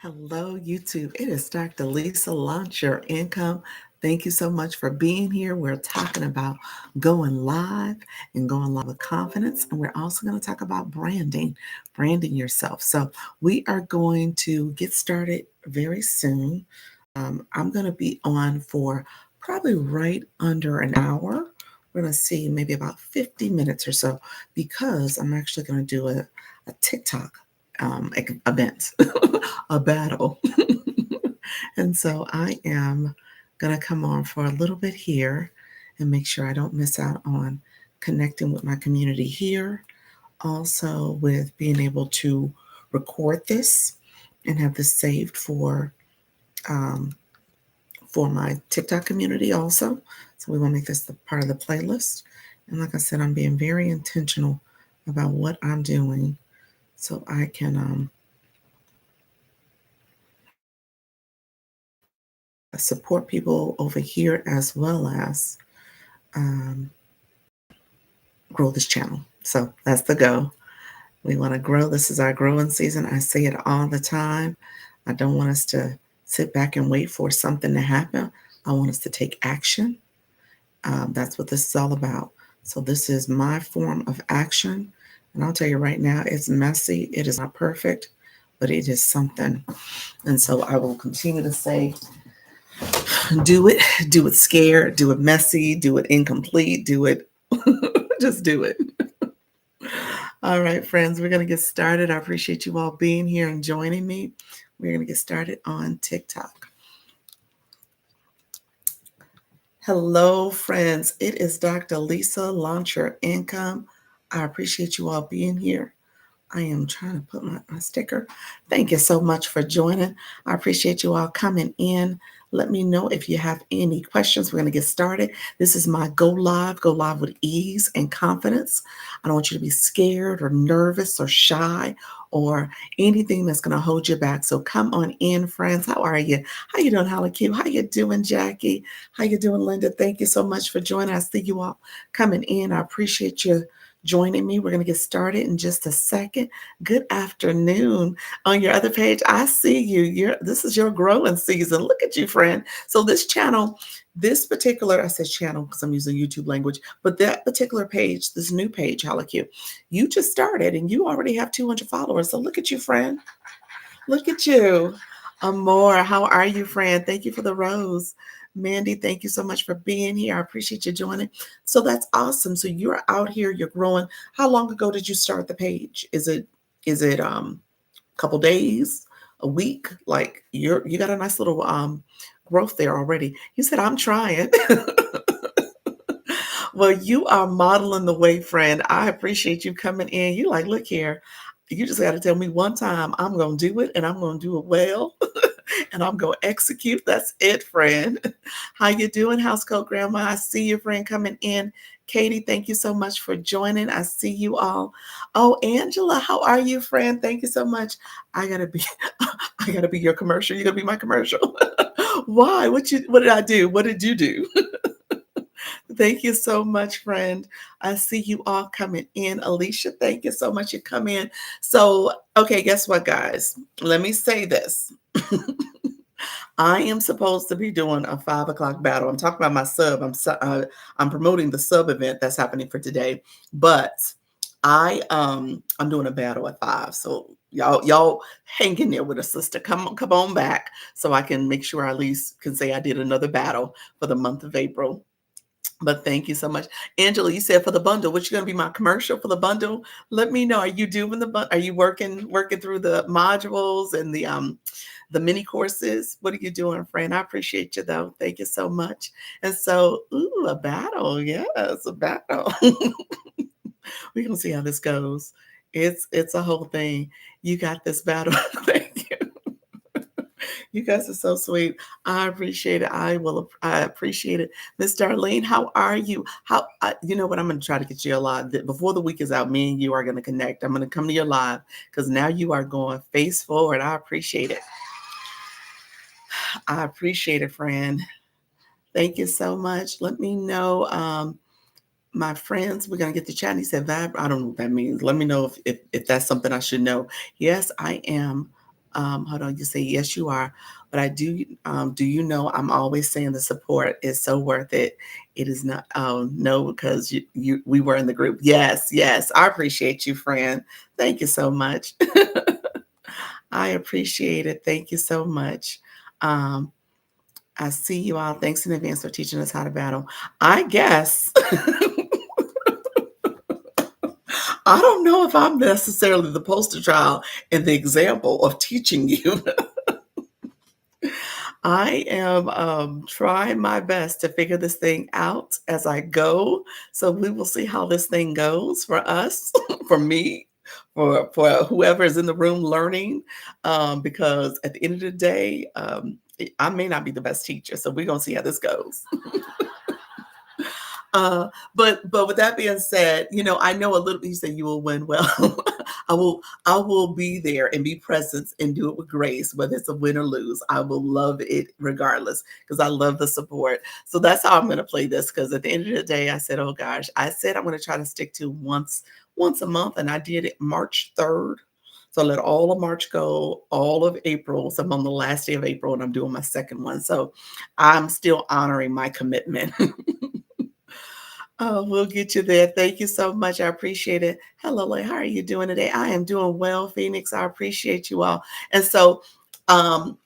Hello, YouTube. It is Dr. Lisa Launch Your Income. Thank you so much for being here. We're talking about going live and going live with confidence. And we're also going to talk about branding yourself. So we are going to get started very soon. I'm going to be on for probably right under an hour. We're going to see maybe about 50 minutes or so because I'm actually going to do a TikTok event, a battle. And so I am going to come on for a little bit here and make sure I don't miss out on connecting with my community here. Also, with being able to record this and have this saved um, for my TikTok community also. So we want to make this the part of the playlist. And like I said, I'm being very intentional about what I'm doing so I can support people over here as well as um, grow this channel. So that's the goal. We want to grow. This is our growing season. I say it all the time. I don't want us to sit back and wait for something to happen. I want us to take action. That's what this is all about. So this is my form of action. And I'll tell you right now, it's messy. It is not perfect, but it is something. And so I will continue to say, do it scared, do it messy, do it incomplete, do it, just do it. All right, friends, we're going to get started. I appreciate you all being here and joining me. We're going to get started on TikTok. Hello, friends. It is Dr. Lisa, Launch Your Income. I appreciate you all being here. I am trying to put my sticker. Thank you so much for joining. I appreciate you all coming in. Let me know if you have any questions. We're going to get started. This is my go live with ease and confidence. I don't want you to be scared or nervous or shy or anything that's going to hold you back. So come on in, friends. How are you? How you doing, Holly Q? How you doing, Jackie? How you doing, Linda? Thank you so much for joining. I see you all coming in. I appreciate you joining me. We're going to get started in just a second. Good afternoon. On your other page, I see you. This is your growing season. Look at you, friend. So this channel, this particular, I said channel because I'm using YouTube language, but that particular page, this new page, Halaku, you just started and you already have 200 followers. So look at you, friend. Look at you. Amor, how are you, friend? Thank you for the rose. Mandy, thank you so much for being here. I appreciate you joining. So that's awesome. So you're out here, you're growing. How long ago did you start the page? Is it a couple days, a week? Like you got a nice little growth there already. You said I'm trying. Well, you are modeling the way, friend. I appreciate you coming in. You like, look here. You just got to tell me one time I'm going to do it and I'm going to do it well and I'm going to execute. That's it, friend. How you doing, Housecoat Grandma? I see your friend coming in. Katie, thank you so much for joining. I see you all. Oh, Angela, how are you, friend? Thank you so much. I gotta be your commercial. You're gonna be my commercial. Why? What did I do? What did you do? Thank you so much, friend. I see you all coming in. Alicia, thank you so much. You come in. So, okay, guess what, guys? Let me say this. I am supposed to be doing a 5 o'clock battle. I'm talking about my sub. I'm promoting the sub event that's happening for today, but I'm doing a battle at 5. So y'all hang in there with a sister. Come on back so I can make sure I at least can say I did another battle for the month of April. But thank you so much. Angela, you said for the bundle, which is going to be my commercial for the bundle. Let me know. Are you doing the bundle? Are you working through the modules and the mini courses? What are you doing, friend? I appreciate you though. Thank you so much. And so, a battle. Yes, a battle. We're gonna see how this goes. It's a whole thing. You got this battle. Thank you. You guys are so sweet. I appreciate it. I appreciate it. Miss Darlene, how are you? You know what? I'm going to try to get you a live. Before the week is out, me and you are going to connect. I'm going to come to your live because now you are going face forward. I appreciate it. I appreciate it, friend. Thank you so much. Let me know. My friends, we're going to get to chat. He said, Vib, I don't know what that means. Let me know if that's something I should know. Yes, I am Hold on, you say, yes, you are. But I do you know, I'm always saying the support is so worth it. It is not, oh, no, because we were in the group. Yes, yes. I appreciate you, friend. Thank you so much. I appreciate it. Thank you so much. Um, I see you all. Thanks in advance for teaching us how to battle. I guess I don't know if I'm necessarily the poster child and the example of teaching you. I am trying my best to figure this thing out as I go. So we will see how this thing goes for us, for me, for whoever is in the room learning. Because at the end of the day, I may not be the best teacher. So we're gonna see how this goes. But with that being said, I know a little. You said you will win well. I will be there and be present and do it with grace, whether it's a win or lose. I will love it regardless because I love the support. So that's how I'm going to play this. Because at the end of the day, I said, oh gosh, I said I'm going to try to stick to once a month, and I did it March 3rd. So I let all of March go, all of April. So I'm on the last day of April, and I'm doing my second one. So I'm still honoring my commitment. Oh, we'll get you there. Thank you so much. I appreciate it. Hello, Lay. How are you doing today? I am doing well, Phoenix. I appreciate you all. And so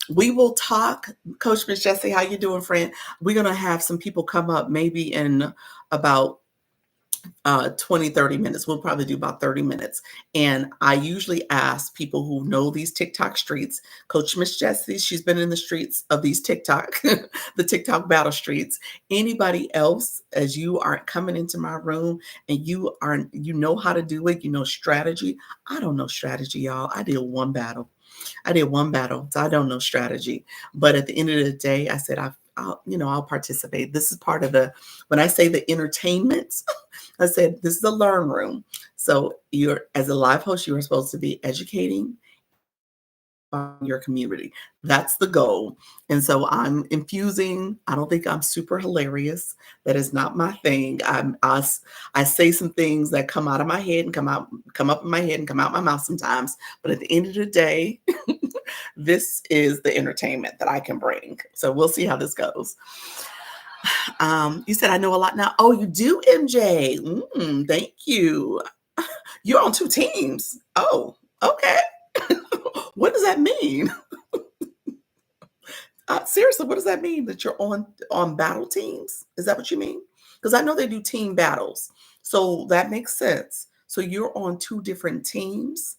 we will talk. Coach Miss Jessie, how you doing, friend? We're going to have some people come up maybe in about 20, 30 minutes. We'll probably do about 30 minutes. And I usually ask people who know these TikTok streets. Coach Miss Jessie, she's been in the streets of these TikTok, the TikTok battle streets. Anybody else, as you are coming into my room and you know how to do it, you know strategy. I don't know strategy, y'all. I did one battle. So I don't know strategy. But at the end of the day, I said I'll participate. This is part of when I say the entertainment, I said this is a learn room. So you're as a live host, you are supposed to be educating your community. That's the goal. And so I'm infusing. I don't think I'm super hilarious. That is not my thing. I say some things that come out of my head and come up in my head and come out my mouth sometimes. But at the end of the day, this is the entertainment that I can bring. So we'll see how this goes. You said I know a lot now. Oh, you do, MJ. Thank you. You're on two teams. Oh, okay. What does that mean? Seriously, what does that mean that you're on battle teams? Is that what you mean? Because I know they do team battles, so that makes sense. So you're on two different teams.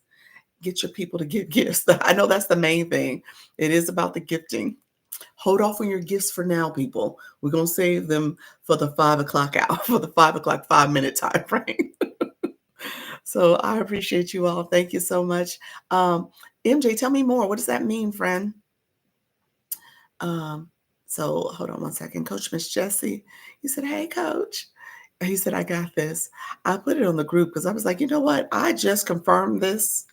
Get your people to give gifts. I know that's the main thing. It is about the gifting. Hold off on your gifts for now, people. We're gonna save them for the 5 o'clock hour, for the 5 o'clock 5 minute time frame. So I appreciate you all. Thank you so much. MJ, tell me more. What does that mean, friend? Um, so hold on one second. Coach Miss Jessie, he said, hey, coach. He said, I got this. I put it on the group because I was like, you know what? I just confirmed this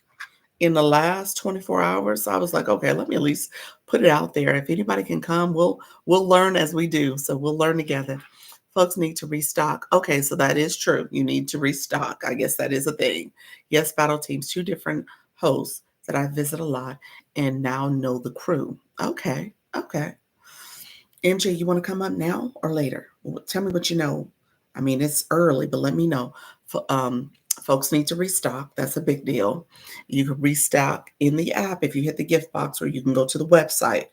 in the last 24 hours. So I was like, okay, let me at least put it out there. If anybody can come, we'll learn as we do. So we'll learn together. Folks need to restock. Okay, so that is true. You need to restock. I guess that is a thing. Yes, battle teams, two different hosts that I visit a lot and now know the crew. Okay, okay. MJ, you want to come up now or later? Tell me what you know. I mean, it's early, but let me know. Folks need to restock. That's a big deal. You can restock in the app if you hit the gift box, or you can go to the website,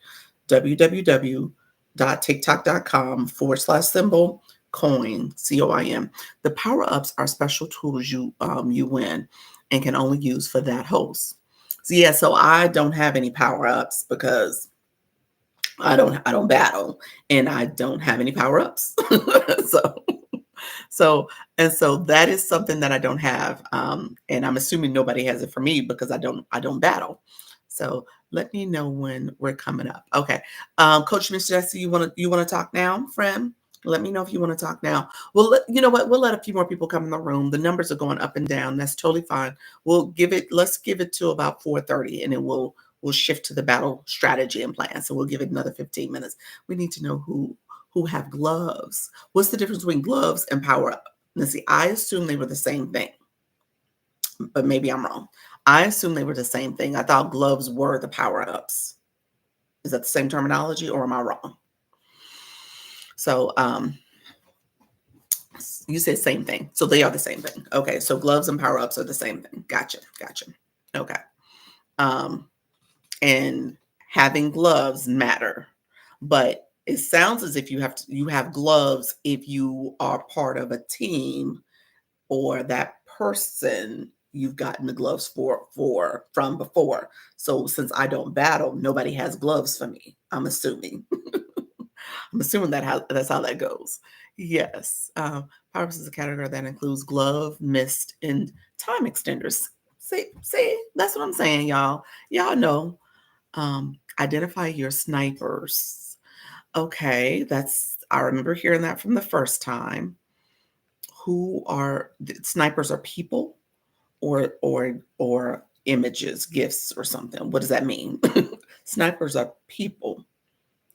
www.tiktok.com/symbol coin, COIN. The power ups are special tools you win and can only use for that host. So yeah, so I don't have any power ups because I don't battle and I don't have any power ups. so so so that is something that I don't have, and I'm assuming nobody has it for me because I don't battle. So let me know when we're coming up. Okay, Coach Miss Jessie, you want to talk now, friend? Let me know if you want to talk now. Well, you know what? We'll let a few more people come in the room. The numbers are going up and down. That's totally fine. Let's give it to about 4:30, and then we'll shift to the battle strategy and plan. So we'll give it another 15 minutes. We need to know who have gloves. What's the difference between gloves and power up? Now, see, I assume they were the same thing, but maybe I'm wrong. I assume they were the same thing. I thought gloves were the power-ups. Is that the same terminology or am I wrong? So, you said same thing. So they are the same thing. Okay. So gloves and power-ups are the same thing. Gotcha. Gotcha. Okay. Um, and having gloves matter. But it sounds as if you have gloves if you are part of a team or that person you've gotten the gloves for from before. So since I don't battle, nobody has gloves for me. I'm assuming. I'm assuming that's how that goes. Yes. Powers is a category that includes glove, mist, and time extenders. See, that's what I'm saying, y'all. Y'all know. Identify your snipers. Okay, I remember hearing that from the first time. Snipers are people or images, gifts, or something? What does that mean? Snipers are people.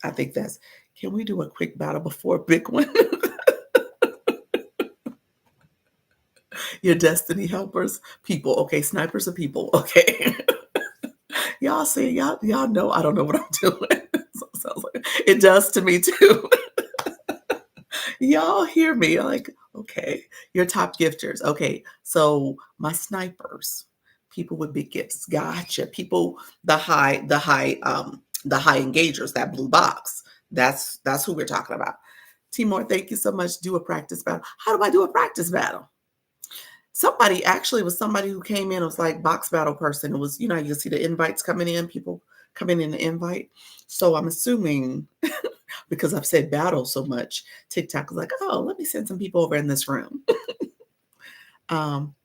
I think that's. Can we do a quick battle before a big one? Your destiny helpers, people. Okay, snipers are people. Okay, y'all see, y'all know I don't know what I'm doing. So it sounds like it does to me too. Y'all hear me? Like, okay, your top gifters. Okay, so my snipers, people with big gifts. Gotcha. People, the high engagers, that blue box. That's who we're talking about. Timor, thank you so much. Do a practice battle. How do I do a practice battle? Somebody actually was somebody who came in. It was like box battle person. It was, you see the invites coming in, people coming in the invite. So I'm assuming because I've said battle so much, TikTok is like, oh, let me send some people over in this room. um,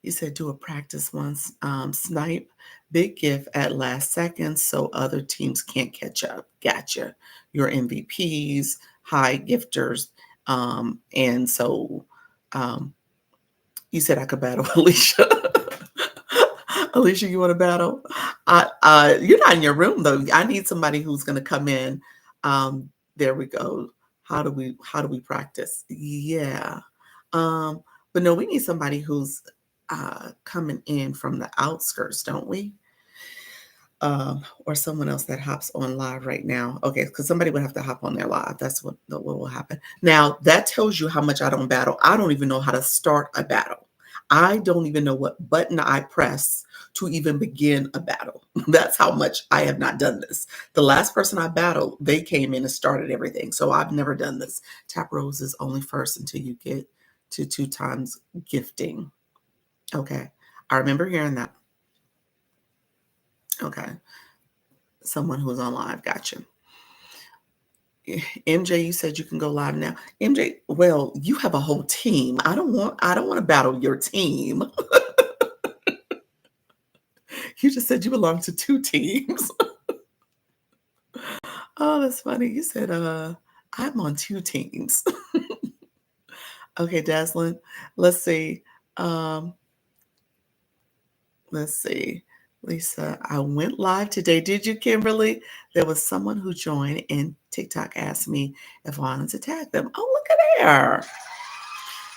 you said do a practice once. Snipe, big gift at last second so other teams can't catch up. Gotcha. Your MVPs, high gifters. And so you said I could battle Alicia. Alicia, you want to battle? You're not in your room though. I need somebody who's going to come in. There we go. How do we practice? Yeah. But no, we need somebody who's coming in from the outskirts, don't we? Or someone else that hops on live right now. Okay, because somebody would have to hop on their live. That's what will happen. Now that tells you how much I don't battle. I don't even know how to start a battle. I don't even know what button I press to even begin a battle. That's how much I have not done this. The last person I battled, they came in and started everything. So I've never done this. Tap roses only first until you get to 2 times gifting. Okay. I remember hearing that. Okay. Someone who's on live. Gotcha. MJ, you said you can go live now. MJ, well, you have a whole team. I don't want to battle your team. You just said you belong to 2 teams. Oh, that's funny. You said I'm on 2 teams. Okay, Dazzlin. Let's see. Um, let's see. Lisa, I went live today. Did you, Kimberly? There was someone who joined and TikTok asked me if I wanted to tag them. Oh, look at there.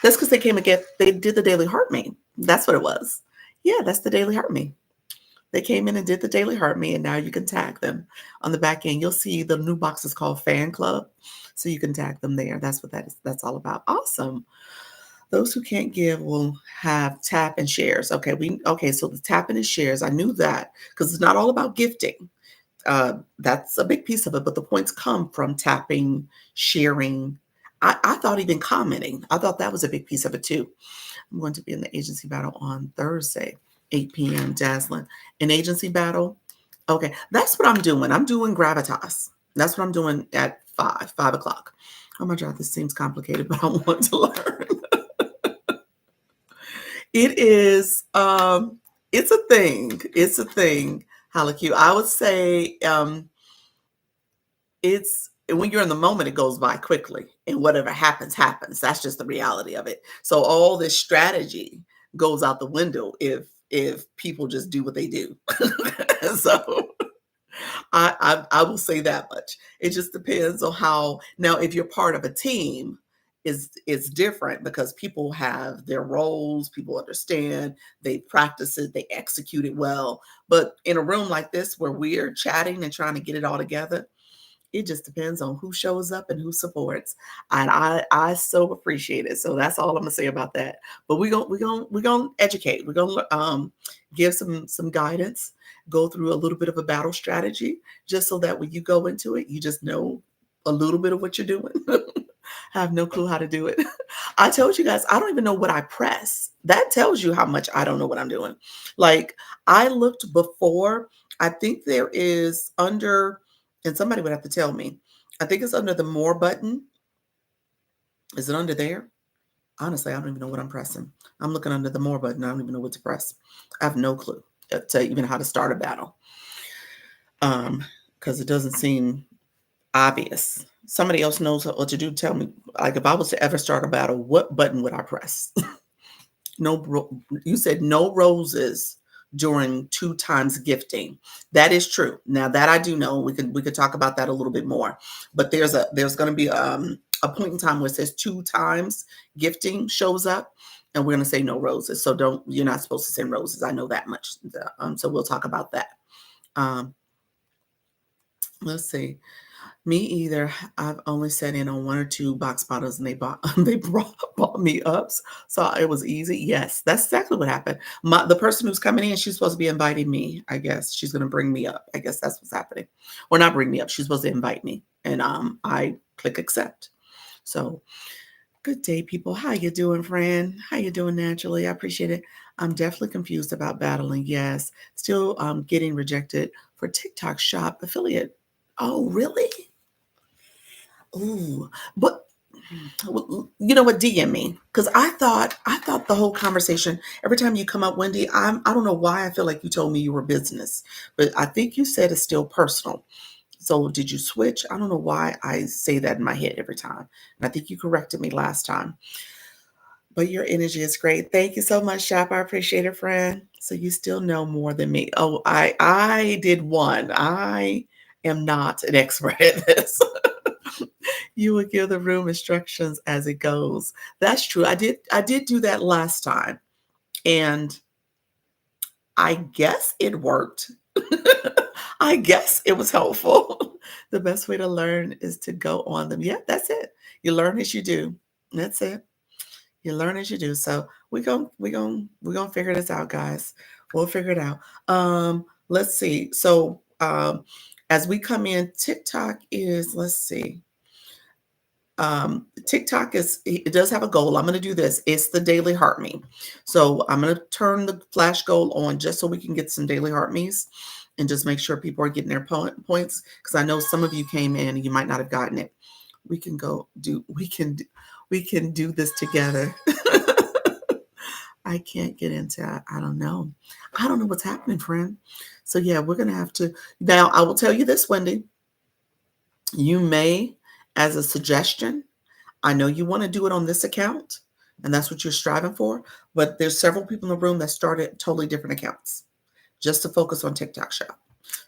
That's because they did the daily heart me. That's what it was. Yeah, that's the daily heart me. They came in and did the daily heart me, and now you can tag them on the back end. You'll see the new box is called Fan Club, so you can tag them there. That's what that is. That's all about. Awesome. Those who can't give will have tap and shares. Okay. So the tapping and shares, I knew that because it's not all about gifting. That's a big piece of it, but the points come from tapping, sharing. I thought even commenting. I thought that was a big piece of it too. I'm going to be in the agency battle on Thursday, 8 p.m. Dazzling. An agency battle. Okay, that's what I'm doing. I'm doing gravitas. That's what I'm doing at 5 o'clock. Oh my God, this seems complicated, but I want to learn. It is, it's a thing. It's a thing, Halaku. I would say it's when you're in the moment, it goes by quickly, and whatever happens, happens. That's just the reality of it. So all this strategy goes out the window if people just do what they do. So I will say that much. It just depends on how. Now, if you're part of a team is different because people have their roles, people understand, they practice it, they execute it well. But in a room like this where we're chatting and trying to get it all together, it just depends on who shows up and who supports. And I so appreciate it. So that's all I'm gonna say about that. But we're gonna educate. We're gonna give some guidance, go through a little bit of a battle strategy, just so that when you go into it, you just know a little bit of what you're doing. I have no clue how to do it. I told you guys, I don't even know what I press. That tells you how much I don't know what I'm doing. Like I looked before, I think there is under, and somebody would have to tell me, I think it's under the more button. Is it under there? Honestly, I don't even know what I'm pressing. I'm looking under the more button. I don't even know what to press. I have no clue to even how to start a battle. Because it doesn't seem obvious. Somebody else knows what to do. Tell me, like, if I was to ever start a battle, what button would I press? You said no roses during 2 times gifting. That is true. Now that I do know, we could talk about that a little bit more. But there's going to be a point in time where it says 2 times gifting shows up, and we're going to say no roses. So you're not supposed to send roses. I know that much. So we'll talk about that. Um, let's see. Me either. I've only sat in on 1 or 2 box bottles, and they bought bought me ups, so it was easy. Yes, that's exactly what happened. The person who's coming in, she's supposed to be inviting me. I guess she's going to bring me up. I guess that's what's happening. Or not bring me up. She's supposed to invite me, and I click accept. So good day, people. How you doing, friend? How you doing naturally? I appreciate it. I'm definitely confused about battling. Yes, still getting rejected for TikTok Shop affiliate. Oh, really? Ooh, but you know what? DM me because I thought the whole conversation. Every time you come up, Wendy, I don't know why I feel like you told me you were business, but I think you said it's still personal. So did you switch? I don't know why I say that in my head every time, and I think you corrected me last time. But your energy is great. Thank you so much, Shop. I appreciate it, friend. So you still know more than me. Oh, I did one. I am not an expert at this. You would give the room instructions as it goes. That's true. I did do that last time, and I guess it worked. I guess it was helpful. The best way to learn is to go on them. Yeah, that's it. You learn as you do. That's it. You learn as you do. So we're gonna figure this out, guys. We'll figure it out. Let's see. So as we come in, TikTok is, let's see. TikTok it does have a goal. I'm going to do this. It's the daily heart me. So I'm going to turn the flash goal on just so we can get some daily heart me's and just make sure people are getting their points. Because I know some of you came in and you might not have gotten it. We can do this together. I can't get into it. I don't know. I don't know what's happening, friend. So yeah, we're gonna have to. Now I will tell you this, Wendy. You may, as a suggestion, I know you want to do it on this account, and that's what you're striving for, but there's several people in the room that started totally different accounts just to focus on TikTok Shop.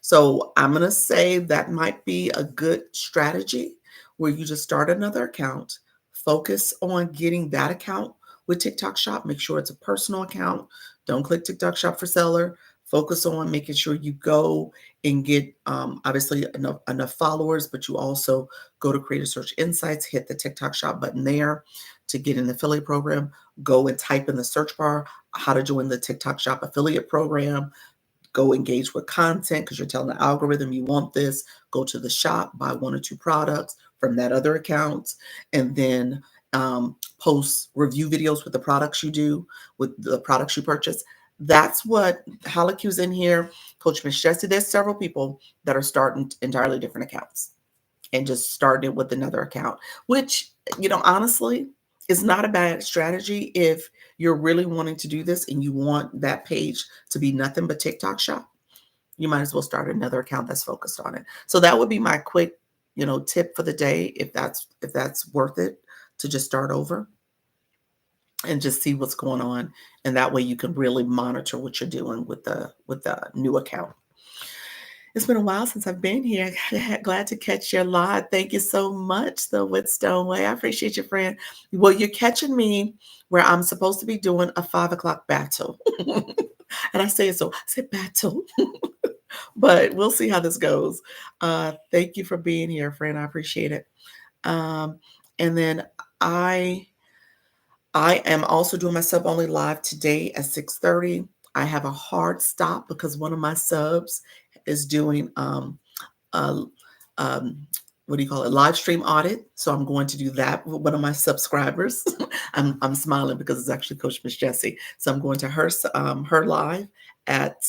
So I'm going to say that might be a good strategy where you just start another account, focus on getting that account with TikTok Shop, make sure it's a personal account. Don't click TikTok Shop for seller. Focus on making sure you go and get obviously enough followers, but you also go to Creator Search Insights, hit the TikTok Shop button there to get an affiliate program. Go and type in the search bar how to join the TikTok Shop affiliate program. Go engage with content because you're telling the algorithm you want this. Go to the shop, buy 1 or 2 products from that other account, and then post review videos with the products you do, with the products you purchase. That's what Halacu's in here. Coach Miss Jessie, there's several people that are starting entirely different accounts and just starting it with another account, which, honestly, is not a bad strategy if you're really wanting to do this and you want that page to be nothing but TikTok Shop. You might as well start another account that's focused on it. So that would be my quick, tip for the day if that's worth it to just start over and just see what's going on, and that way you can really monitor what you're doing with the new account. It's been a while since I've been here. Glad to catch your live. Thank you so much, though, with Stoneway. I appreciate you, friend. Well, you're catching me where I'm supposed to be doing a 5 o'clock battle. And I say it so, I said battle, but we'll see how this goes. Thank you for being here, friend. I appreciate it. Um, and then I I am also doing my sub only live today at 6:30. I have a hard stop because one of my subs is doing uh, um, what do you call it, live stream audit. So I'm going to do that with one of my subscribers. I'm smiling because it's actually Coach Miss Jessie. So I'm going to her live at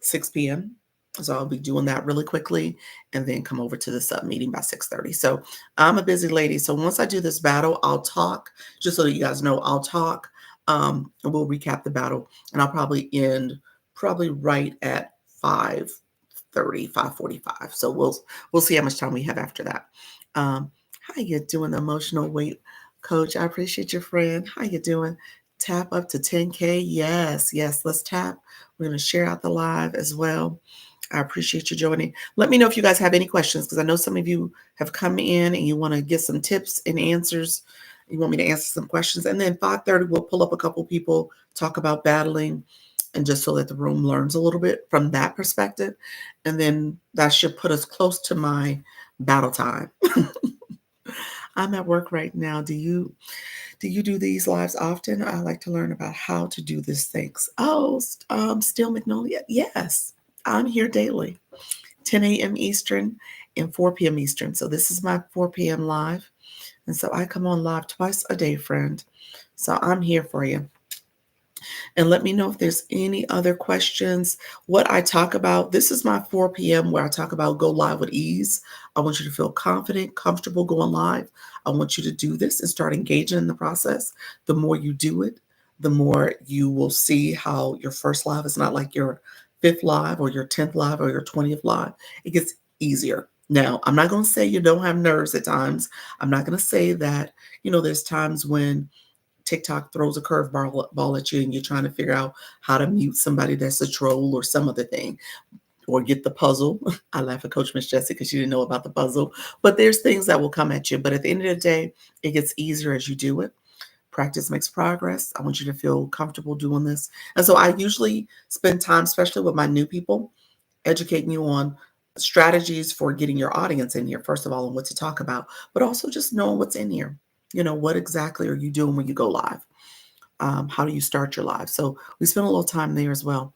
6 p.m. So I'll be doing that really quickly and then come over to the sub meeting by 6:30. So I'm a busy lady. So once I do this battle, I'll talk, just so that you guys know, I'll talk, and we'll recap the battle, and I'll probably end probably right at 5:30, 5:45. So we'll see how much time we have after that. How you doing, emotional weight coach? I appreciate your friend. How you doing? Tap up to 10K. Yes, yes. Let's tap. We're going to share out the live as well. I appreciate you joining. Let me know if you guys have any questions, because I know some of you have come in and you want to get some tips and answers. You want me to answer some questions. And then 5:30, we'll pull up a couple people, talk about battling, and just so that the room learns a little bit from that perspective. And then that should put us close to my battle time. I'm at work right now. Do you do these lives often? I like to learn about how to do this. Thanks. Oh, Still Magnolia. Yes, I'm here daily, 10 a.m. Eastern and 4 p.m. Eastern. So this is my 4 p.m. live. And so I come on live twice a day, friend. So I'm here for you. And let me know if there's any other questions. What I talk about, this is my 4 p.m. where I talk about go live with ease. I want you to feel confident, comfortable going live. I want you to do this and start engaging in the process. The more you do it, the more you will see how your first live is not like your fifth live or your 10th live or your 20th live. It gets easier. Now, I'm not going to say you don't have nerves at times. I'm not going to say that, there's times when TikTok throws a curveball at you and you're trying to figure out how to mute somebody that's a troll or some other thing, or get the puzzle. I laugh at Coach Miss Jessie because she didn't know about the puzzle. But there's things that will come at you. But at the end of the day, it gets easier as you do it. Practice makes progress. I want you to feel comfortable doing this. And so I usually spend time, especially with my new people, educating you on strategies for getting your audience in here, first of all, and what to talk about, but also just knowing what's in here. What exactly are you doing when you go live? How do you start your live? So we spend a little time there as well.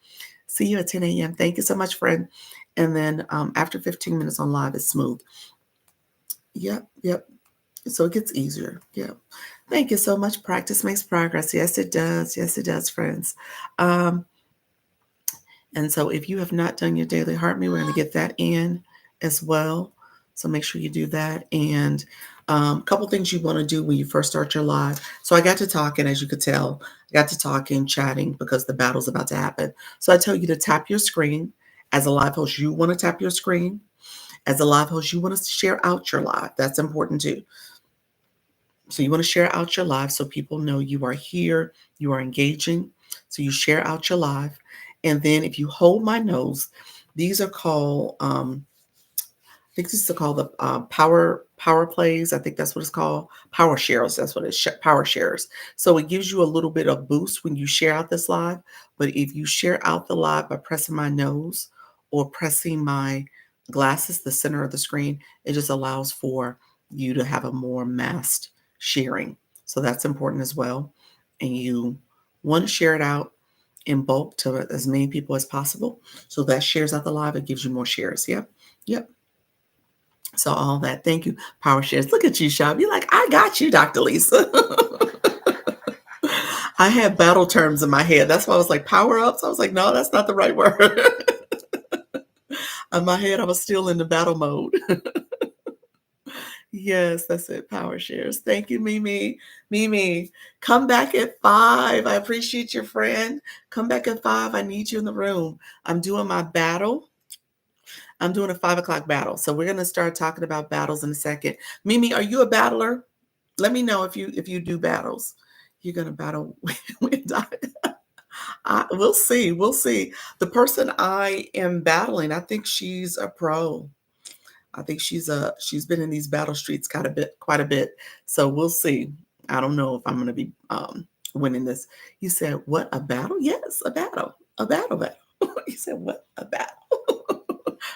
See you at 10 a.m. Thank you so much, friend. And then after 15 minutes on live, it's smooth. Yep, yep. So it gets easier. Yep. Thank you so much. Practice makes progress. Yes, it does. Yes, it does, friends. And so if you have not done your daily heart me, we're going to get that in as well. So make sure you do that. And a couple things you want to do when you first start your live. So I got to talking, as you could tell, I got to talking, chatting, because the battle's about to happen. So I tell you to tap your screen. As a live host, you want to tap your screen. As a live host, you want to share out your live. That's important too. So you want to share out your live so people know you are here, you are engaging. So you share out your live. And then if you hold my nose, these are called, I think this is called the power plays. I think that's what it's called. Power shares. That's what it's power shares. So it gives you a little bit of boost when you share out this live. But if you share out the live by pressing my nose or pressing my glasses, the center of the screen, it just allows for you to have a more massed sharing. So that's important as well. And you want to share it out in bulk to as many people as possible. So that shares out the live. It gives you more shares. Yep. Yep. So all that. Thank you, Power Shares. Look at you, Shop. You're like, I got you, Dr. Lisa. I had battle terms in my head. That's why I was like, power ups. I was like, no, that's not the right word. In my head, I was still in the battle mode. Yes, that's it. Power Shares. Thank you, Mimi. Mimi, come back at 5. I appreciate your friend. Come back at 5. I need you in the room. I'm doing my battle. I'm doing a 5 o'clock battle. So we're going to start talking about battles in a second. Mimi, are you a battler? Let me know if you do battles. You're going to battle with Dr. We'll see, we'll see. The person I am battling, I think she's a pro. I think she's been in these battle streets quite a bit. So we'll see. I don't know if I'm gonna be winning this. You said what, a battle? Yes, a battle. A battle. You said what? A battle.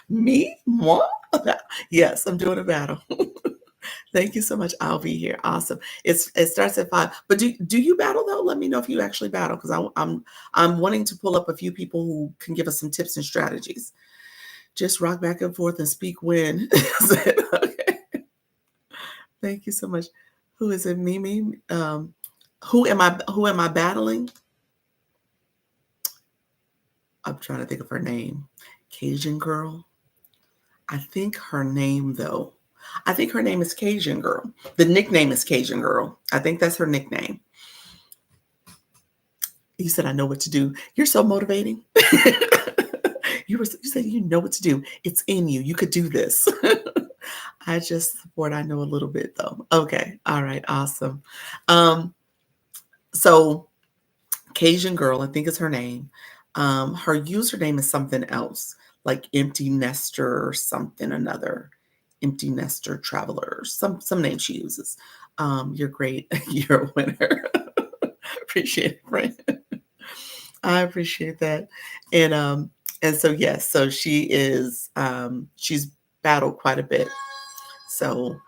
Me? Moi? A battle. Yes, I'm doing a battle. Thank you so much. I'll be here. Awesome. It starts at 5. But do you battle though? Let me know if you actually battle because I'm wanting to pull up a few people who can give us some tips and strategies. Just rock back and forth and speak when. Okay. Thank you so much. Who is it? Mimi? Who am I battling? I'm trying to think of her name. Cajun girl. I think her name though. I think her name is Cajun girl. The nickname is Cajun girl. I think that's her nickname. You said I know what to do. You're so motivating. You said you know what to do. It's in you. You could do this. I just support. I know a little bit though. Okay. All right. Awesome. Um, so Cajun girl, I think is her name. Her username is something else, like empty nester or something another. Empty nester traveler, some name she uses. You're great. You're a winner. Appreciate it, friend. I appreciate that. And so yes, so she's battled quite a bit. So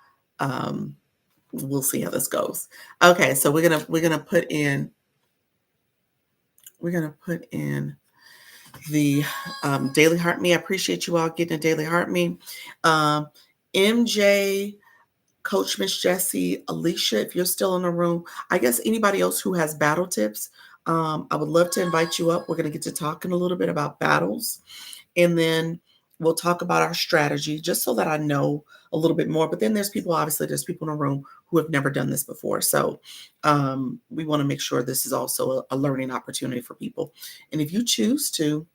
we'll see how this goes. Okay, so we're gonna put in the daily heart me. I appreciate you all getting a daily heart me. MJ, Coach Miss Jessie, Alicia, if you're still in the room, I guess anybody else who has battle tips, I would love to invite you up. We're going to get to talking a little bit about battles, and then we'll talk about our strategy just so that I know a little bit more. But then there's people in the room who have never done this before. So we want to make sure this is also a learning opportunity for people. And if you choose to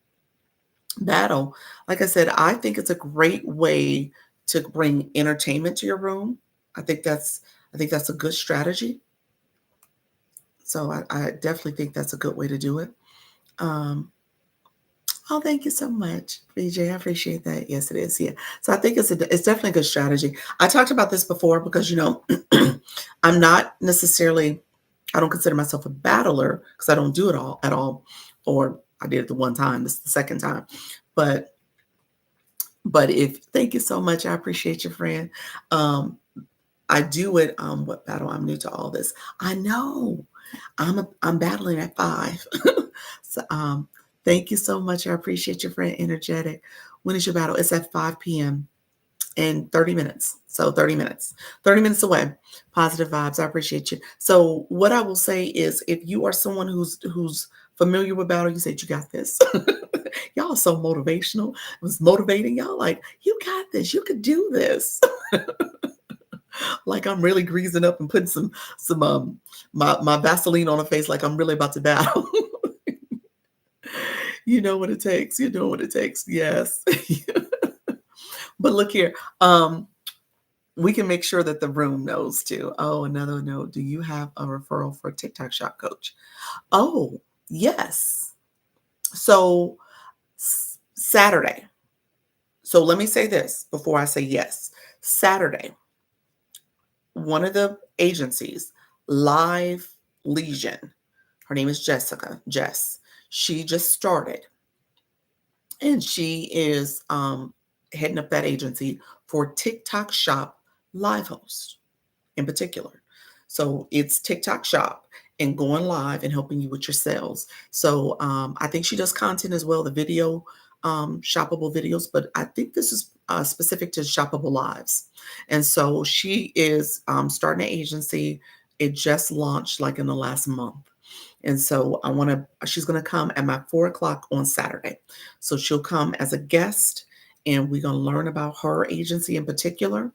battle, like I said, I think it's a great way to bring entertainment to your room. I think that's I think that's a good strategy. So I definitely think that's a good way to do it. Um, oh, thank you so much, BJ. I appreciate that. Yes, it is. Yeah. So I think it's definitely a good strategy. I talked about this before because I'm not necessarily I don't consider myself a battler because I don't do it all at all, or I did it the one time. This is the second time, but if thank you so much. I appreciate you, friend. Um, I do it. What battle? I'm new to all this. I know. I'm battling at 5. So thank you so much. I appreciate your friend. Energetic. When is your battle? It's at 5 p.m. in 30 minutes. So 30 minutes. 30 minutes away. Positive vibes. I appreciate you. So what I will say is, if you are someone who's familiar with battle, you said you got this. Y'all are so motivational. It was motivating y'all. Like you got this. You could do this. Like I'm really greasing up and putting some my Vaseline on the face like I'm really about to battle. You know what it takes. You know what it takes. Yes. But look here. We can make sure that the room knows too. Oh, another note. Do you have a referral for a TikTok shop coach? Oh, yes. So Saturday. So let me say this before I say yes. Saturday, one of the agencies, Live Legion, her name is Jess. She just started and she is heading up that agency for TikTok Shop live host in particular. So it's TikTok Shop and going live and helping you with your sales. So I think she does content as well, the video, shoppable videos, but I think this is specific to shoppable lives. And so she is starting an agency. It just launched like in the last month. And so she's going to come at my 4 o'clock on Saturday. So she'll come as a guest and we're going to learn about her agency in particular.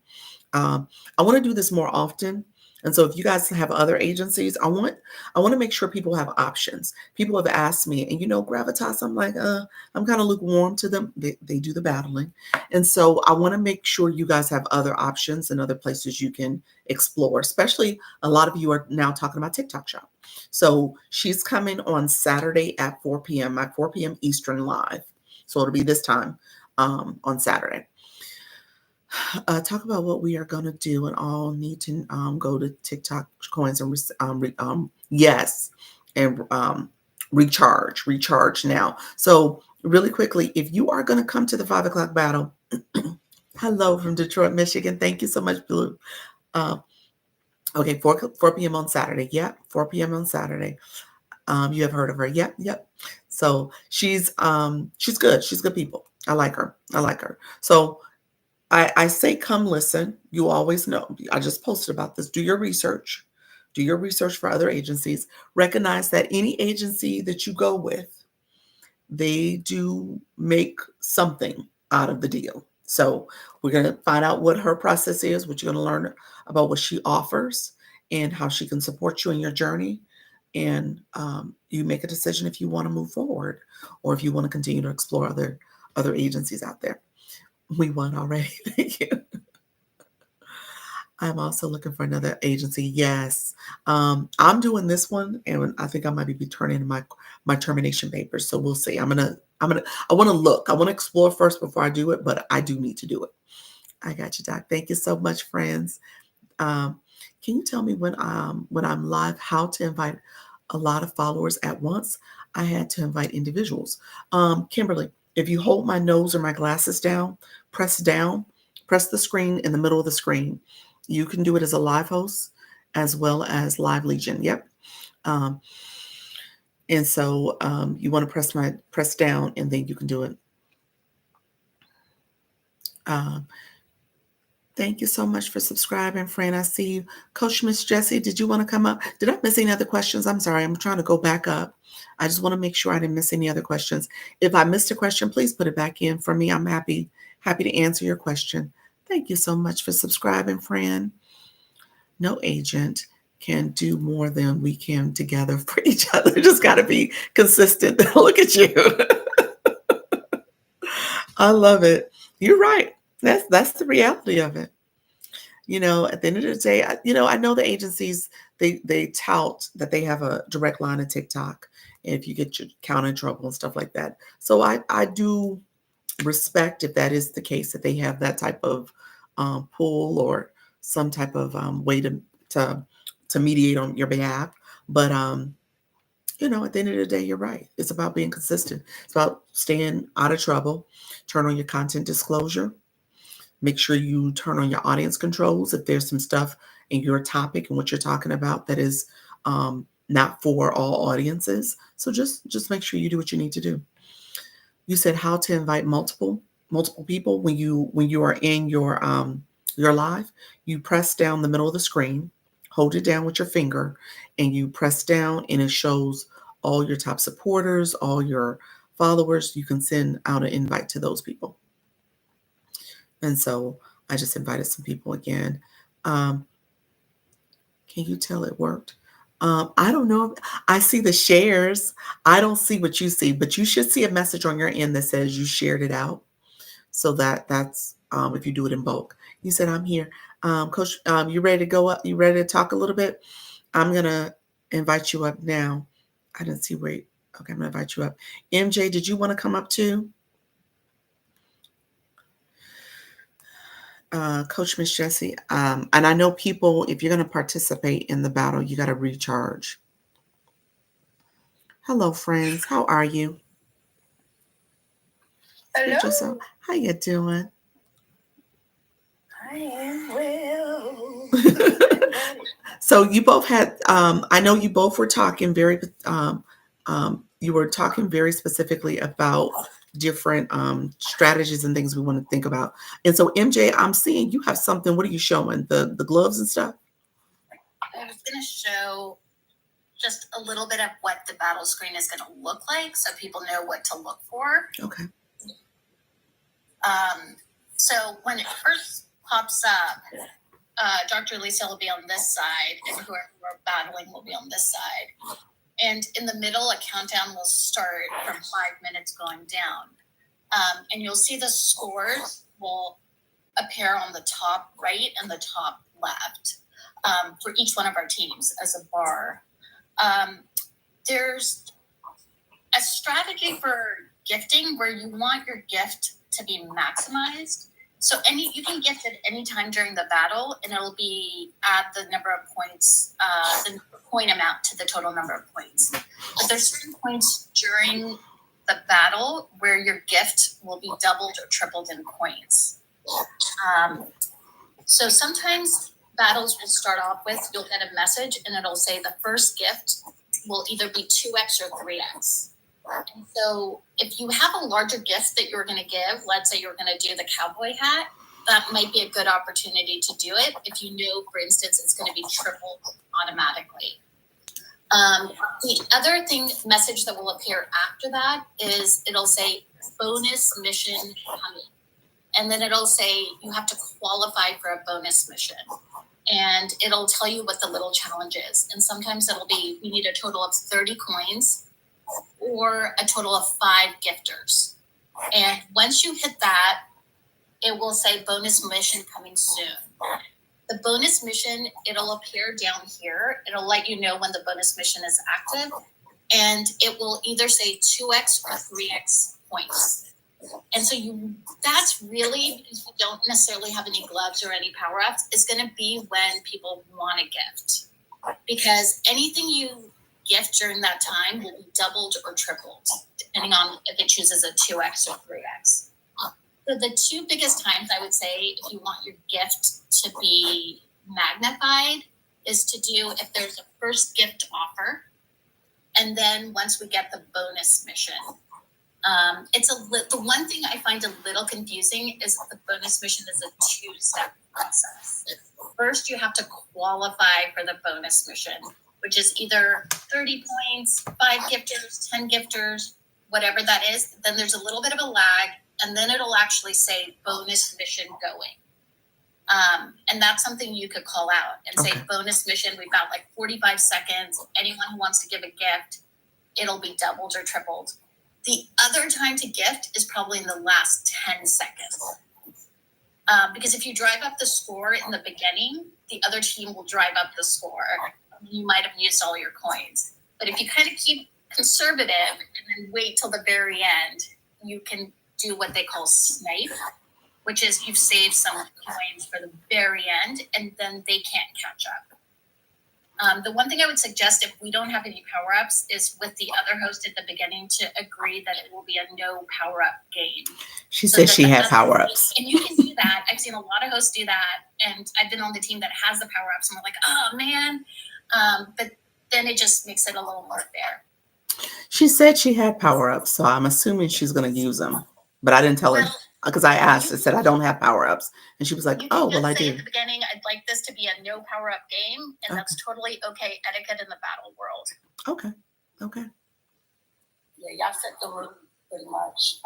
I want to do this more often. And so if you guys have other agencies, I want to make sure people have options. People have asked me, and Gravitas, I'm like, I'm kind of lukewarm to them. They do the battling. And so I want to make sure you guys have other options and other places you can explore, especially a lot of you are now talking about TikTok Shop. So she's coming on Saturday at 4 p.m., at 4 p.m. Eastern live. So it'll be this time on Saturday. Talk about what we are going to do, and all need to go to TikTok coins and yes, and recharge now. So really quickly, if you are going to come to the 5 o'clock battle, hello from Detroit, Michigan. Thank you so much, Blue. Uh, okay, 4 p.m. on Saturday. Yep, 4 p.m. on Saturday. You have heard of her. Yep. So she's good. She's good people. I like her. So I say come listen. You always know. I just posted about this. Do your research. Do your research for other agencies. Recognize that any agency that you go with, they do make something out of the deal. So we're going to find out what her process is, what you're going to learn about what she offers and how she can support you in your journey. And you make a decision if you want to move forward or if you want to continue to explore other agencies out there. We won already. Thank you. I'm also looking for another agency. Yes. I'm doing this one and I think I might be turning in my termination papers. So we'll see. I want to look. I want to explore first before I do it, but I do need to do it. I got you, Doc. Thank you so much, friends. Can you tell me when I'm live how to invite a lot of followers at once? I had to invite individuals. Kimberly, if you hold my nose or my glasses down, press the screen in the middle of the screen. You can do it as a live host as well as live legion. Yep. Um, and so you want to press down and then you can do it. Thank you so much for subscribing, friend. I see you. Coach Miss Jessie, did you want to come up? Did I miss any other questions? I'm sorry. I'm trying to go back up. I just want to make sure I didn't miss any other questions. If I missed a question, please put it back in for me. I'm happy to answer your question. Thank you so much for subscribing, friend. No agent can do more than we can together for each other. Just got to be consistent. Look at you. I love it. You're right. That's the reality of it. At the end of the day, I know the agencies, they tout that they have a direct line of TikTok if you get your account in trouble and stuff like that. So I do respect if that is the case, that they have that type of pull or some type of way to mediate on your behalf. But at the end of the day, you're right. It's about being consistent. It's about staying out of trouble. Turn on your content disclosure. Make sure you turn on your audience controls if there's some stuff in your topic and what you're talking about that is not for all audiences. So just make sure you do what you need to do. You said how to invite multiple people when you are in your live. You press down the middle of the screen, hold it down with your finger, and you press down, and it shows all your top supporters, all your followers. You can send out an invite to those people. And so I just invited some people again. Can you tell it worked? I don't know. I see the shares. I don't see what you see, but you should see a message on your end that says you shared it out. So that's if you do it in bulk. You said, I'm here. Coach, you ready to go up? You ready to talk a little bit? I'm going to invite you up now. I didn't see where. Okay, I'm going to invite you up. MJ, did you want to come up too? Coach Miss Jessie. And I know people, if you're going to participate in the battle, you got to recharge. Hello, friends. How are you? Hello. How you doing? I am well. So you both had, I know you both were talking you were talking very specifically about different strategies and things we want to think about. And so MJ, I'm seeing you have something. What are you showing? The gloves and stuff? I was going to show just a little bit of what the battle screen is going to look like so people know what to look for. Okay. So when it first pops up, Dr. Lisa will be on this side, and whoever we're battling will be on this side. And in the middle, a countdown will start from 5 minutes going down. And you'll see the scores will appear on the top right and the top left for each one of our teams as a bar. There's a strategy for gifting where you want your gift to be maximized. So you can gift at any time during the battle, and it'll be add the number of points, the point amount to the total number of points. But there's certain points during the battle where your gift will be doubled or tripled in points. So sometimes battles will start off with, you'll get a message and it'll say the first gift will either be 2x or 3x. And so if you have a larger gift that you're going to give, let's say you're going to do the cowboy hat, that might be a good opportunity to do it if you know, for instance, it's going to be tripled automatically. The other message that will appear after that is it'll say bonus mission coming. And then it'll say you have to qualify for a bonus mission. And it'll tell you what the little challenge is. And sometimes it'll be, we need a total of 30 coins or a total of 5 gifters. And once you hit that, it will say bonus mission coming soon. The bonus mission, it'll appear down here. It'll let you know when the bonus mission is active. And it will either say 2x or 3x points. And so that's really, because you don't necessarily have any gloves or any power-ups, is going to be when people want a gift. Because anything you gift during that time will be doubled or tripled, depending on if it chooses a 2x or 3x. So the two biggest times I would say if you want your gift to be magnified is to do if there's a first gift offer, and then once we get the bonus mission. The one thing I find a little confusing is that the bonus mission is a 2-step process. First, you have to qualify for the bonus mission, which is either 30 points, 5 gifters, 10 gifters, whatever that is. Then there's a little bit of a lag, and then it'll actually say bonus mission going. And that's something you could call out and say bonus mission. We've got like 45 seconds. Anyone who wants to give a gift, it'll be doubled or tripled. The other time to gift is probably in the last 10 seconds. Because if you drive up the score in the beginning, the other team will drive up the score. You might have used all your coins. But if you kind of keep conservative and then wait till the very end, you can do what they call snipe, which is you've saved some coins for the very end, and then they can't catch up. The one thing I would suggest if we don't have any power-ups is with the other host at the beginning to agree that it will be a no power-up game. She said she had power-ups. And you can do that. I've seen a lot of hosts do that, and I've been on the team that has the power-ups, and we're like, oh, man. But then it just makes it a little more fair. She said she had power-ups, so I'm assuming she's going to use them. But I didn't tell her. Because I asked, I said, I don't have power-ups. And she was like, oh, well, I do. At the beginning, I'd like this to be a no power-up game. And that's totally okay etiquette in the battle world. Okay. Yeah, y'all set the room pretty much.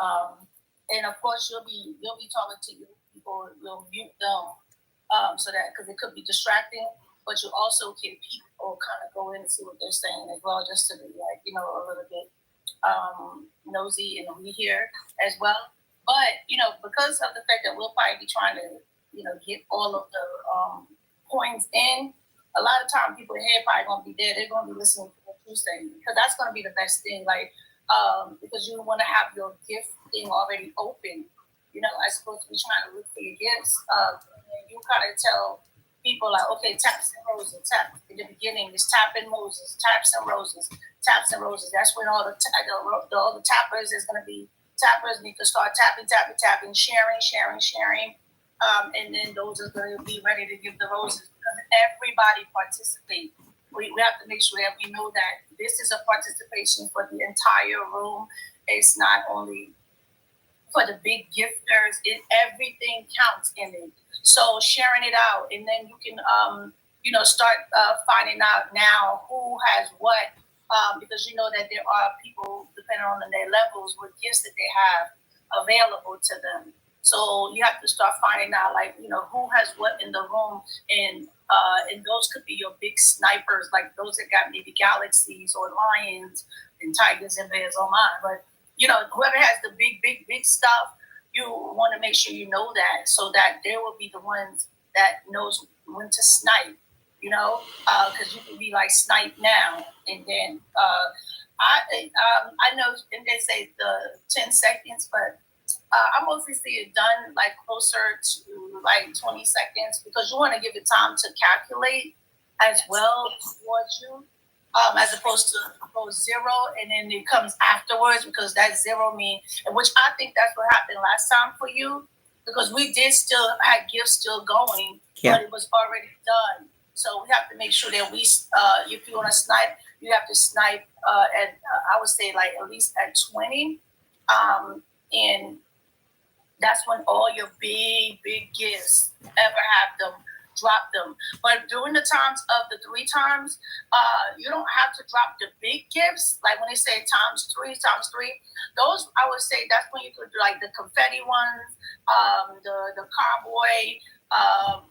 And of course, you'll be talking to you. People will mute them so that, because it could be distracting. But you also can people kind of go in and see what they're saying as well, just to be like, a little bit nosy and we here as well. But, because of the fact that we'll probably be trying to, get all of the points in, a lot of time people here probably going to be there. They're going to be listening to what you're saying, because that's going to be the best thing. Like, because you want to have your gift thing already open. As opposed to be trying to look for your gifts. You kind of tell people like, okay, taps and roses, tap. In the beginning, it's tap and roses, taps and roses, taps and roses. That's when all the tappers is going to be. Tappers need to start tapping, sharing. And then those are going to be ready to give the roses, because everybody participates. We have to make sure that we know that this is a participation for the entire room. It's not only for the big gifters. Everything counts in it. So sharing it out, and then you can, start finding out now who has what. Because you know that there are people, depending on their levels, with gifts that they have available to them. So you have to start finding out, like, who has what in the room, and those could be your big snipers, like those that got maybe galaxies or lions and tigers and bears on mine. But whoever has the big, big, big stuff, you want to make sure you know that, so that there will be the ones that knows when to snipe. Because you can be like snipe now, and then I know, and they say the 10 seconds, but I mostly see it done like closer to like 20 seconds, because you want to give it time to calculate as well towards you, as opposed to go zero and then it comes afterwards, because that zero means, which I think that's what happened last time for you, because we did still had gifts still going, Yeah. but it was already done. So we have to make sure that if you want to snipe, you have to snipe at I would say like at least at 20, and that's when all your big, big gifts ever have them. Drop them. But during the times of the 3 times, you don't have to drop the big gifts. Like when they say times three, those I would say that's when you could do like the confetti ones, the cowboy,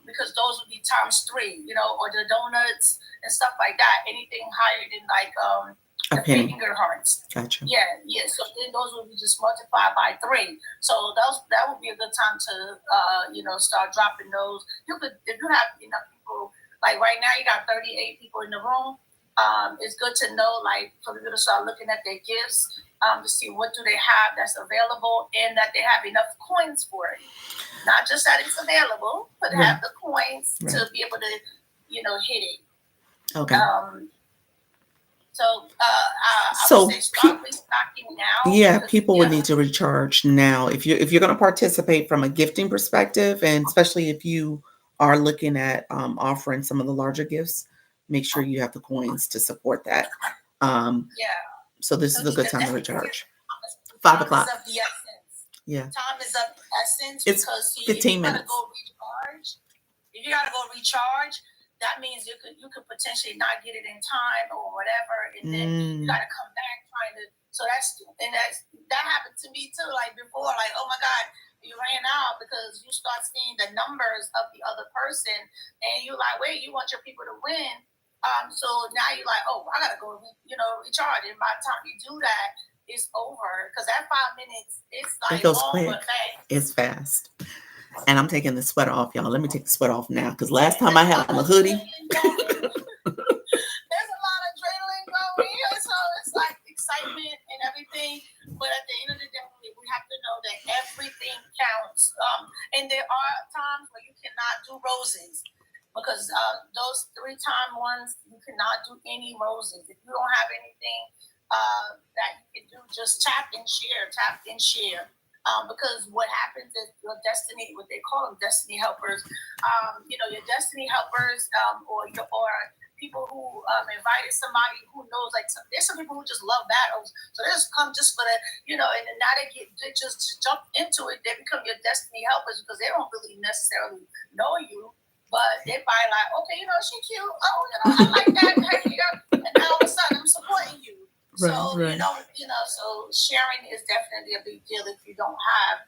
because those would be times 3, or the donuts and stuff like that. Anything higher than like A the penny. finger hearts. Gotcha. Yeah, yeah. So then those will be just multiplied by 3. So that would be a good time to start dropping those. You could, if you have enough people. Like right now, you got 38 people in the room. It's good to know, like, for people to start looking at their gifts, to see what do they have that's available, and that they have enough coins for it. Not just that it's available, but Right. have the coins Right. to be able to, hit it. Okay. So I So would say start restocking now. yeah, because- people would need to recharge now. If you're going to participate from a gifting perspective, and especially if you are looking at offering some of the larger gifts, make sure you have the coins to support that. Yeah. So this is a good time to recharge. 5 Time o'clock. is of the essence. Yeah. Time is of the essence, It's because see, 15 if you minutes. gotta go recharge, that means you could potentially not get it in time or whatever, and then you gotta come back trying to. So that happened to me too. Like before, like, oh my God, you ran out, because you start seeing the numbers of the other person, and you're like, wait, you want your people to win. So now you're like, oh, I gotta go, recharge. And by the time you do that, it's over, because that 5 minutes, it's like It goes long quick. but fast. It's fast. And I'm taking the sweater off, y'all. Let me take the sweater off now, because last time I had on a hoodie. There's a lot of adrenaline going here, so it's like excitement and everything. But at the end of the day, we have to know that everything counts. And there are times where you cannot do roses, because those 3-time ones, you cannot do any roses. If you don't have anything that you can do, just tap and share. Because what happens is your destiny, what they call them, destiny helpers, your destiny helpers, or people who invited somebody who knows, like, there's some people who just love battles, so they just come just for the, and then now they just jump into it. They become your destiny helpers, because they don't really necessarily know you, but they probably like, okay, she cute. Oh, I like that. And now all of a sudden I'm supporting you. Right, so right. So sharing is definitely a big deal. If you don't have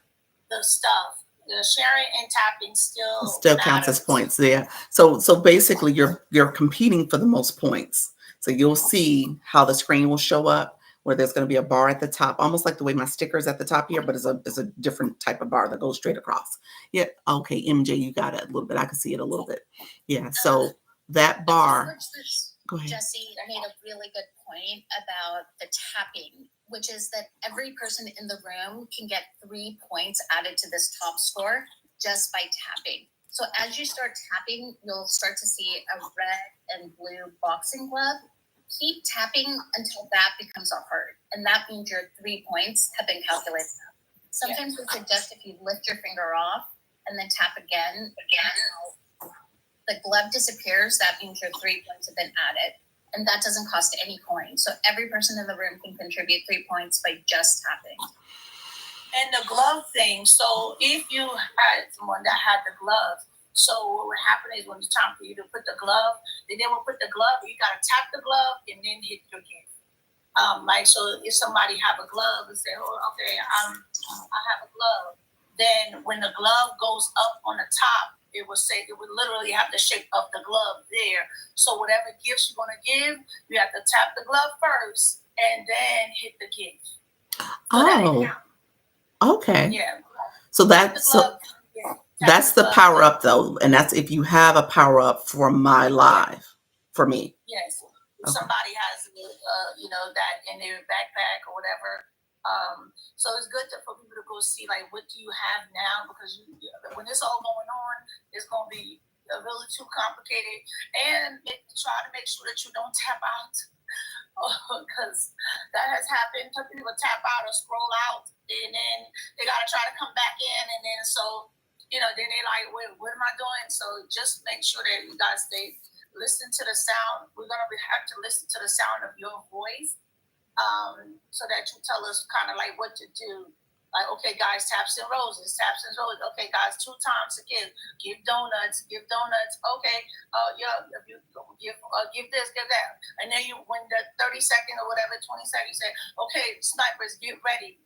the stuff, the sharing and tapping still counts as points. Yeah. So basically you're competing for the most points. So you'll see how the screen will show up, where there's going to be a bar at the top, almost like the way my sticker's at the top here, but it's a different type of bar that goes straight across. Yeah. Okay, MJ, you got it a little bit. I can see it a little bit. Yeah. So that bar. Go ahead. Jesse made a really good point about the tapping, which is that every person in the room can get 3 points added to this top score just by tapping. So as you start tapping, you'll start to see a red and blue boxing glove. Keep tapping until that becomes a heart, and that means your 3 points have been calculated. Sometimes we suggest if you lift your finger off and then tap again, the glove disappears. That means your 3 points have been added, and that doesn't cost any coins. So every person in the room can contribute 3 points by just tapping. And the glove thing. So if you had someone that had the glove, so what would happen is when it's time for you to put the glove, then they will put the glove. You gotta tap the glove and then hit your gift. So if somebody have a glove and say, oh, okay, I have a glove. then when the glove goes up on the top, it would literally have the shape of the glove there. So whatever gifts you're gonna give, you have to tap the glove first and then hit the gift. So okay. Yeah. So that's the power up though, and that's if you have a power up for my live, for me. Yes. If somebody has, that in their backpack or whatever. So it's good for people to go see, like, what do you have now? Because when it's all going on, it's going to be really too complicated. And try to make sure that you don't tap out. Because that has happened. Some people tap out or scroll out, and then they got to try to come back in. And then then they're like, wait, what am I doing? So just make sure that you guys listen to the sound. We're going to have to listen to the sound of your voice, so that you tell us kind of like what to do. Like, okay, guys, taps and roses. Okay, guys, 2 times to give donuts. Okay, if you give this, give that, and then when the 30-second or whatever, 20 seconds, you say, okay, snipers, get ready.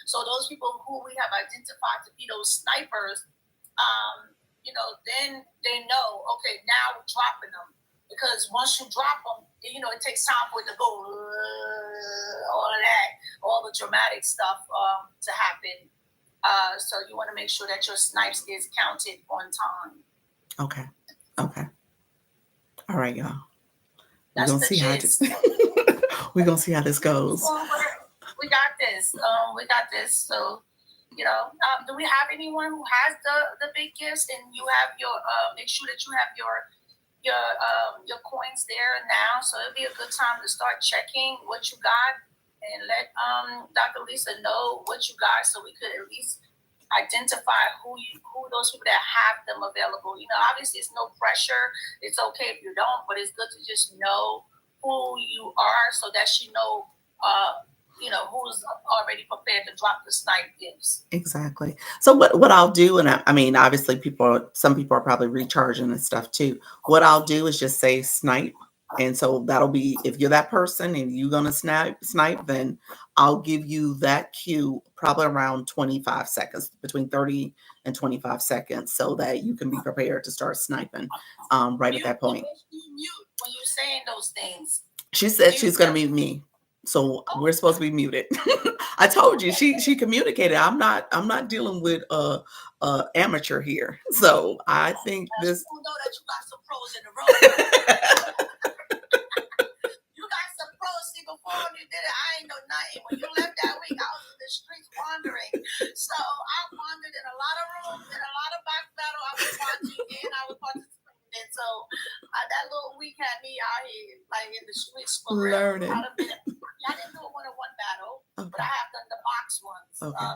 So those people who we have identified to be those snipers, then they know, okay, now we're dropping them. Because once you drop them, it takes time for it to go, all of that, all the dramatic stuff to happen. So you want to make sure that your snipes is counted on time. Okay. All right, y'all. We're gonna see how we're gonna see how this goes. We got this. So, do we have anyone who has the big gifts, and you have your make sure that you have your coins there now? So it'd be a good time to start checking what you got and let Dr. Lisa know what you got, so we could at least identify who those people that have them available. Obviously it's no pressure. It's okay if you don't, but it's good to just know who you are, so that she know who's already prepared to drop the snipe gifts. Exactly. So what I'll do, and I mean, obviously some people are probably recharging and stuff too. What I'll do is just say snipe. And so that'll be, if you're that person and you're going to snipe, then I'll give you that cue probably around 25 seconds, between 30 and 25 seconds, so that you can be prepared to start sniping right at that point. Mute when you're saying those things. She said she's going to mute me. So we're supposed to be muted. I told you, she communicated. I'm not dealing with amateur here. So I think this. You know that you got some pros in the room. You got some pros. See, before you did it, I ain't know nothing. When you left that week, I was in the streets wandering. So I wandered in a lot of rooms, in a lot of back battle. I was watching and I was participating. And so that little week had me out here, like in the streets for learning. I didn't do a 1-on-1 battle, okay, but I have done the box ones. Okay.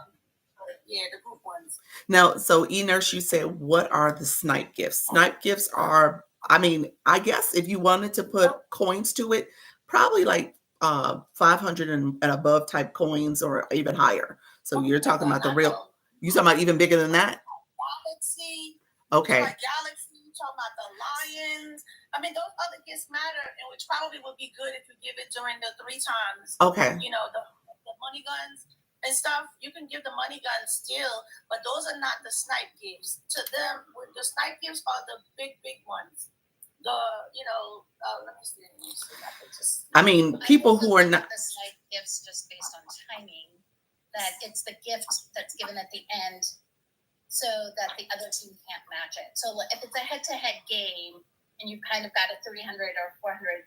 The group ones. Now, so E-Nurse, you said, what are the snipe gifts? Snipe gifts are, I mean, I guess if you wanted to put coins to it, probably like 500 and above type coins, or even higher. So you're talking about the real, you talking about even bigger than that? Galaxy. Okay. Like Galaxy, you talking about the lions. I mean, those other gifts matter, and which probably would be good if you give it during the 3 times. Okay. The money guns and stuff. You can give the money guns still, but those are not the snipe gifts. To them, the snipe gifts are the big ones. Let me see. I mean, people who are not the snipe gifts just based on timing, that it's the gift that's given at the end, so that the other team can't match it. So if it's a head-to-head game and you kind of got a 300 or 400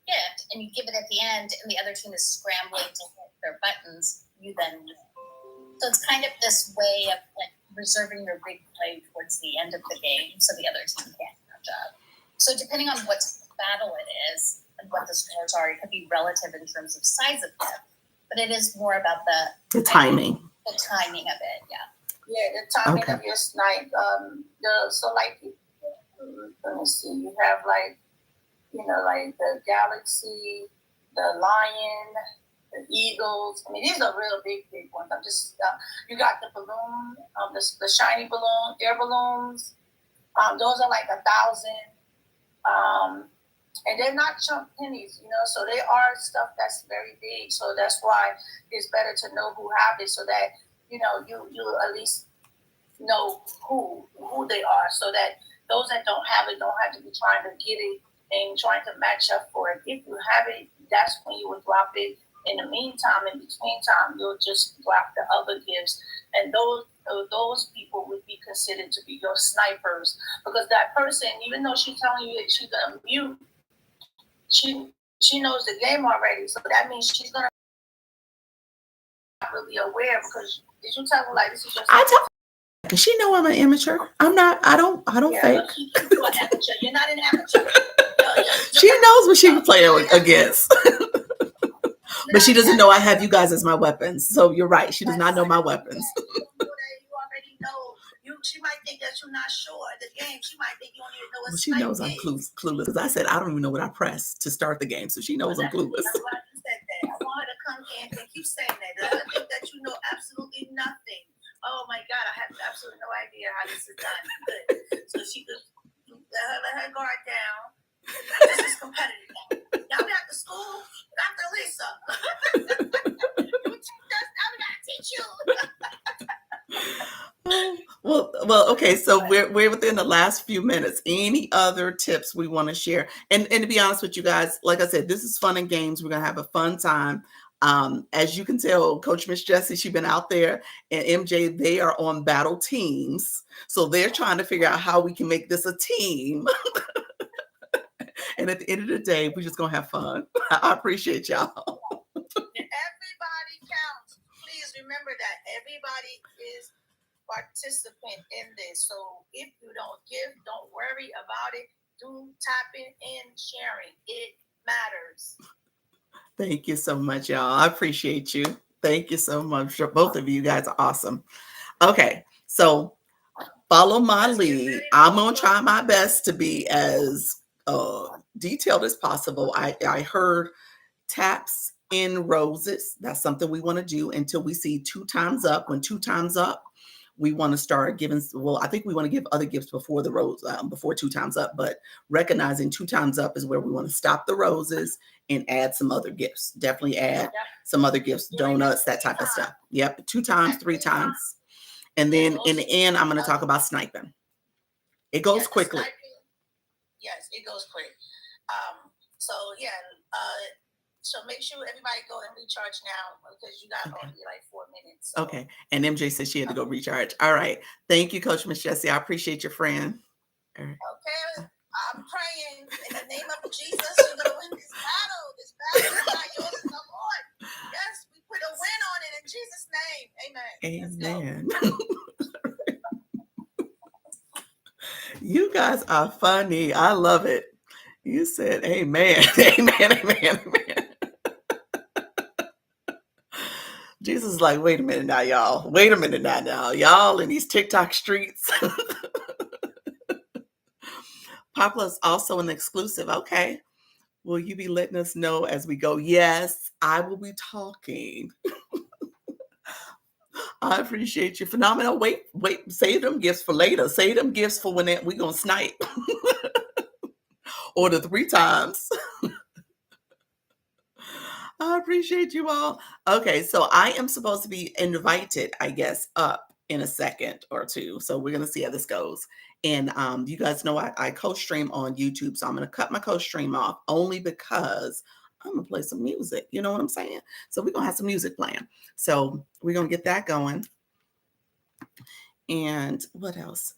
gift, and you give it at the end, and the other team is scrambling to hit their buttons, you then win. So it's kind of this way of like reserving your big play towards the end of the game, so the other team can't catch up. So depending on what battle it is and what the scores are, it could be relative in terms of size of gift, but it is more about the timing. The timing of it, yeah. Yeah, the timing of your snipe. Let me see. You have like the Galaxy, the Lion, the Eagles. I mean, these are real big ones. I'm just you got the balloon, the shiny balloon, air balloons. Those are like 1,000. And they're not chump pennies, so they are stuff that's very big. So that's why it's better to know who have it, so that you at least know who they are, so that those that don't have it don't have to be trying to get it and trying to match up for it. If you have it, that's when you would drop it. In the meantime, in between time, you'll just drop the other gifts, and those people would be considered to be your snipers, because that person, even though she's telling you that she's gonna mute, she knows the game already. So that means she's gonna really aware, because did you tell her like this is your? I tell because she know I'm an amateur. I'm not. I don't fake. You're an amateur. You're not an amateur. She knows what she can play against. But she doesn't know I have you guys as my weapons. So you're right. She does not know my weapons. You already know. She might think that you're not sure of the game. She might think you don't even know what she knows I'm clueless. Because I said I don't even know what I pressed to start the game. So she knows I'm clueless. That's why you said that. I want her to come in and keep saying that. Let her think that you know absolutely nothing. Oh my God, I have absolutely no idea how this is done. Good. So she could let her guard down. This is competitive now. Y'all back to school? Dr. Lisa. You teach us, now we gotta teach you. Well, okay. So we're within the last few minutes. Any other tips we want to share? And to be honest with you guys, like I said, this is fun and games. We're gonna have a fun time. As you can tell, Coach Miss Jessie, she's been out there, and MJ, they are on battle teams. So they're trying to figure out how we can make this a team. And at the end of the day, we're just gonna have fun. I appreciate y'all. Everybody counts. Please remember that everybody is participant in this. So if you don't give, don't worry about it. Do tapping and sharing. It matters. Thank you so much, y'all. I appreciate you. Thank you so much. Both of you guys are awesome. Okay, so follow my lead. I'm gonna try my best to be as detailed as possible. I heard taps in roses. That's something we want to do until we see 2 times up. When 2 times up, we want to start giving. Well, I think we want to give other gifts before the rose, before 2 times up. But recognizing 2 times up is where we want to stop the roses and add some other gifts. Definitely add some other gifts, donuts, that type of stuff. Yep, 2 times, 3 times. And then in the end, I'm going to talk about sniping. It goes quickly. Yes, it goes quick. So make sure everybody go and recharge now, because you got only like 4 minutes. So. Okay. And MJ said she had to go recharge. All right. Thank you, Coach Miss Jessie. I appreciate your friend. All right. Okay. I'm praying in the name of Jesus, you're going to win this battle. This battle is not yours, it's the Lord. Yes, we put a win on it in Jesus' name. Amen. You guys are funny. I love it. You said amen. Amen. Amen. Amen. Jesus is like, wait a minute now, y'all. Wait a minute now. Y'all in these TikTok streets. Papa's also an exclusive. Okay. Will you be letting us know as we go? Yes, I will be talking. I appreciate you. Phenomenal. Wait. Save them gifts for later. Save them gifts for when we're going to snipe. Or the 3 times. I appreciate you all. Okay, so I am supposed to be invited, I guess, up in a second or 2. So we're going to see how this goes. And you guys know I co-stream on YouTube. So I'm going to cut my co-stream off only because I'm going to play some music. You know what I'm saying? So we're going to have some music playing. So we're going to get that going. And what else?